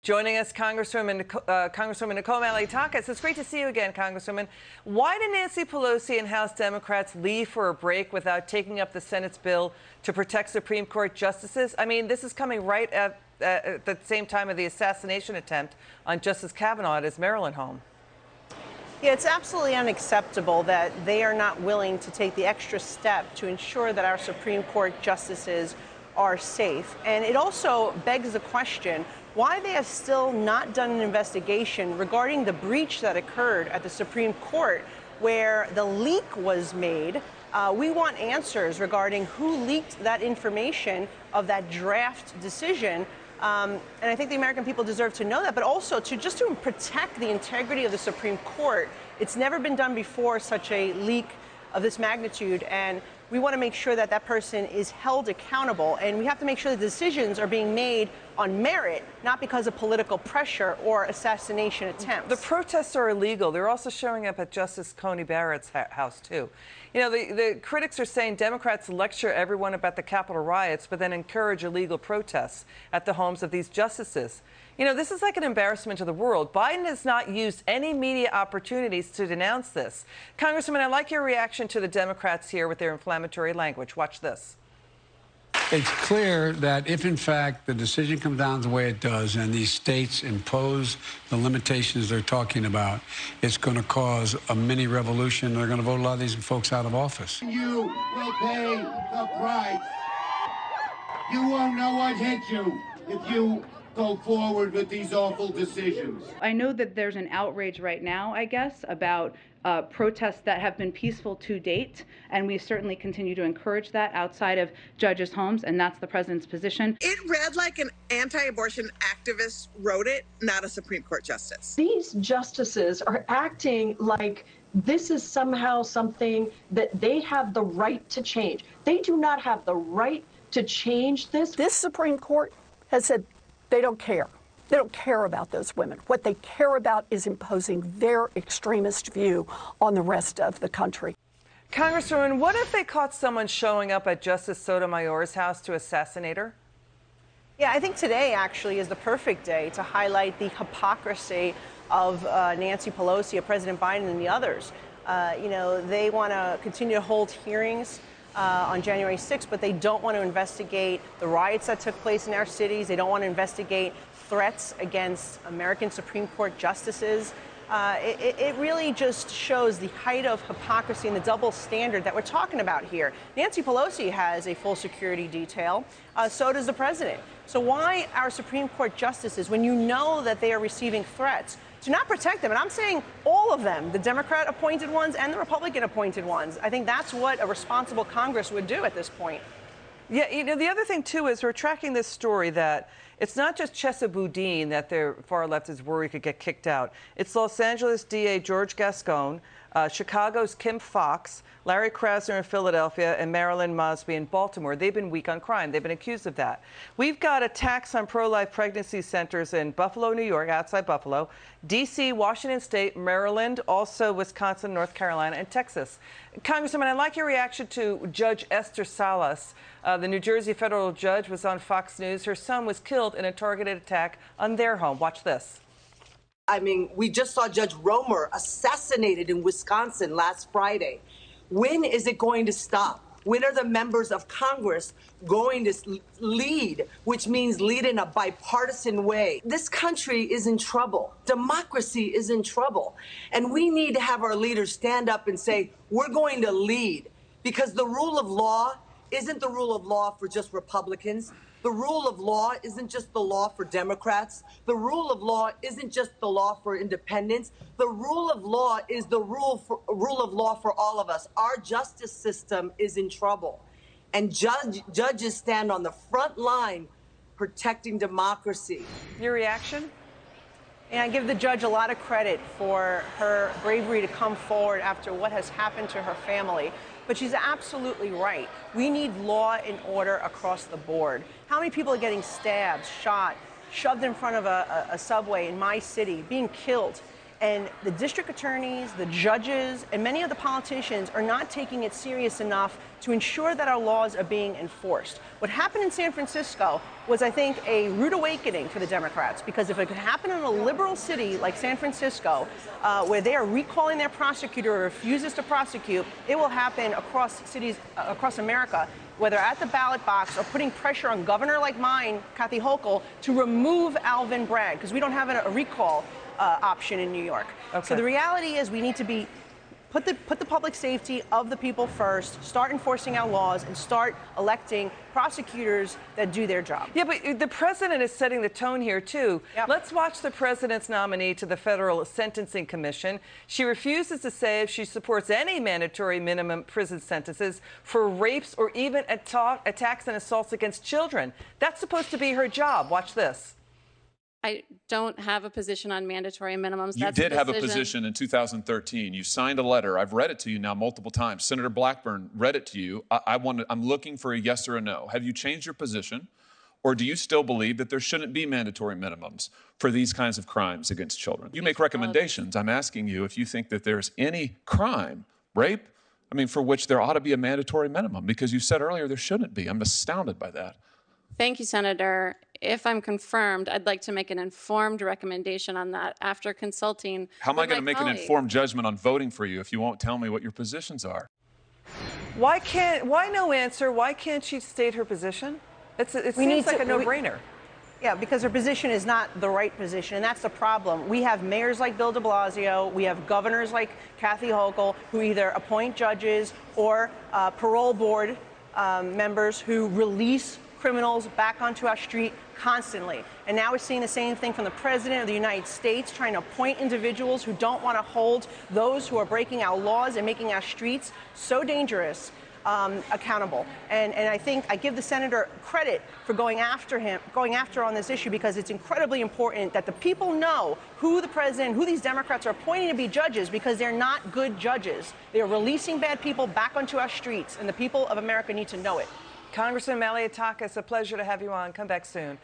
Joining us, Congresswoman Nicole Malliotakis. It's great to see you again, Congresswoman. Why did Nancy Pelosi and House Democrats leave for a break without taking up the Senate's bill to protect Supreme Court justices? I mean, this is coming right at the same time of the assassination attempt on Justice Kavanaugh at his Maryland home. Yeah, it's absolutely unacceptable that they are not willing to take the extra step to ensure that our Supreme Court justices are safe. And it also begs the question why they have still not done an investigation regarding the breach that occurred at the Supreme Court where the leak was made. We want answers regarding who leaked that information of that draft decision. And I think the American people deserve to know that, but also to protect the integrity of the Supreme Court. It's never been done before, such a leak of this magnitude, and we want to make sure that that person is held accountable, and we have to make sure the decisions are being made on merit, not because of political pressure or assassination attempts. The protests are illegal. They're also showing up at Justice Coney Barrett's house, too. You know, the critics are saying Democrats lecture everyone about the Capitol riots, but then encourage illegal protests at the homes of these justices. You know, this is like an embarrassment to the world. Biden has not used any media opportunities to denounce this. Congressman, I like your reaction to the Democrats here with their inflammatory language. Watch this. It's clear that if, in fact, the decision comes down the way it does and these states impose the limitations they're talking about, it's going to cause a mini revolution. They're going to vote a lot of these folks out of office. You will pay the price. You won't know what hit you if you go forward with these awful decisions. I know that there's an outrage right now, I guess, about protests that have been peaceful to date, and we certainly continue to encourage that outside of judges' homes, and that's the president's position. It read like an anti-abortion activist wrote it, not a Supreme Court justice. These justices are acting like this is somehow something that they have the right to change. They do not have the right to change this. This Supreme Court has said they don't care. They don't care about those women. What they care about is imposing their extremist view on the rest of the country. Congresswoman, what if they caught someone showing up at Justice Sotomayor's house to assassinate her? Yeah, I think today actually is the perfect day to highlight the hypocrisy of Nancy Pelosi, of President Biden, and the others. You know, they want to continue to hold hearings on January 6th, but they don't want to investigate the riots that took place in our cities. They don't want to investigate threats against American Supreme Court justices. It really just shows the height of hypocrisy and the double standard that we're talking about here. Nancy Pelosi has a full security detail. So does the president. So why our Supreme Court justices, when you know that they are receiving threats, to not protect them? And I'm saying all of them, the Democrat-appointed ones and the Republican-appointed ones. I think that's what a responsible Congress would do at this point. Yeah, you know, the other thing, too, is we're tracking this story that it's not just Chesa Boudin that the far left is worried could get kicked out. It's Los Angeles DA George Gascon, Chicago's Kim Foxx, Larry Krasner in Philadelphia, and Marilyn Mosby in Baltimore. They've been weak on crime. They've been accused of that. We've got attacks on pro-life pregnancy centers in Buffalo, New York, outside Buffalo, D.C., Washington State, Maryland, also Wisconsin, North Carolina, and Texas. Congressman, I'd like your reaction to Judge Esther Salas. The New Jersey federal judge was on Fox News. Her son was killed in a targeted attack on their home. Watch this. I mean, we just saw Judge Romer assassinated in Wisconsin last Friday. When is it going to stop? When are the members of Congress going to lead, which means lead in a bipartisan way? This country is in trouble. Democracy is in trouble. And we need to have our leaders stand up and say, we're going to lead, because the rule of law isn't the rule of law for just Republicans. The rule of law isn't just the law for Democrats. The rule of law isn't just the law for independents. The rule of law is the rule of law for all of us. Our justice system is in trouble. And judges stand on the front line protecting democracy. Your reaction? And I give the judge a lot of credit for her bravery to come forward after what has happened to her family. But she's absolutely right. We need law and order across the board. How many people are getting stabbed, shot, shoved in front of a subway in my city, being killed? And the district attorneys, the judges, and many of the politicians are not taking it serious enough to ensure that our laws are being enforced. What happened in San Francisco was, I think, a rude awakening for the Democrats, because if it could happen in a liberal city like San Francisco, where they are recalling their prosecutor or refuses to prosecute, it will happen across cities across America, whether at the ballot box or putting pressure on governor like mine, Kathy Hochul, to remove Alvin Bragg, because we don't have a recall option in New York. Okay. So the reality is we need to put the public safety of the people first, start enforcing our laws, and start electing prosecutors that do their job. Yeah, but the president is setting the tone here, too. Yep. Let's watch the president's nominee to the Federal Sentencing Commission. She refuses to say if she supports any mandatory minimum prison sentences for rapes or even attacks and assaults against children. That's supposed to be her job. Watch this. I don't have a position on mandatory minimums. You did have a position in 2013. You signed a letter. I've read it to you now multiple times. Senator Blackburn read it to you. I'm looking for a yes or a no. Have you changed your position, or do you still believe that there shouldn't be mandatory minimums for these kinds of crimes against children? You make recommendations. I'm asking you if you think that there's any crime, rape, for which there ought to be a mandatory minimum, because you said earlier there shouldn't be. I'm astounded by that. Thank you, Senator. If I'm confirmed, I'd like to make an informed recommendation on that after consulting. How am I going to make an informed judgment on voting for you if you won't tell me what your positions are? Why no answer? Why can't she state her position? It seems like a no-brainer. Yeah, because her position is not the right position, and that's the problem. We have mayors like Bill de Blasio, we have governors like Kathy Hochul, who either appoint judges or parole board members who release criminals back onto our street constantly. And now we're seeing the same thing from the President of the United States, trying to appoint individuals who don't want to hold those who are breaking our laws and making our streets so dangerous accountable. And I think I give the senator credit for going after on this issue, because it's incredibly important that the people know who the president, who these Democrats are appointing to be judges, because they're not good judges. They are releasing bad people back onto our streets, and the people of America need to know it. Congressman Malliotakis, a pleasure to have you on. Come back soon.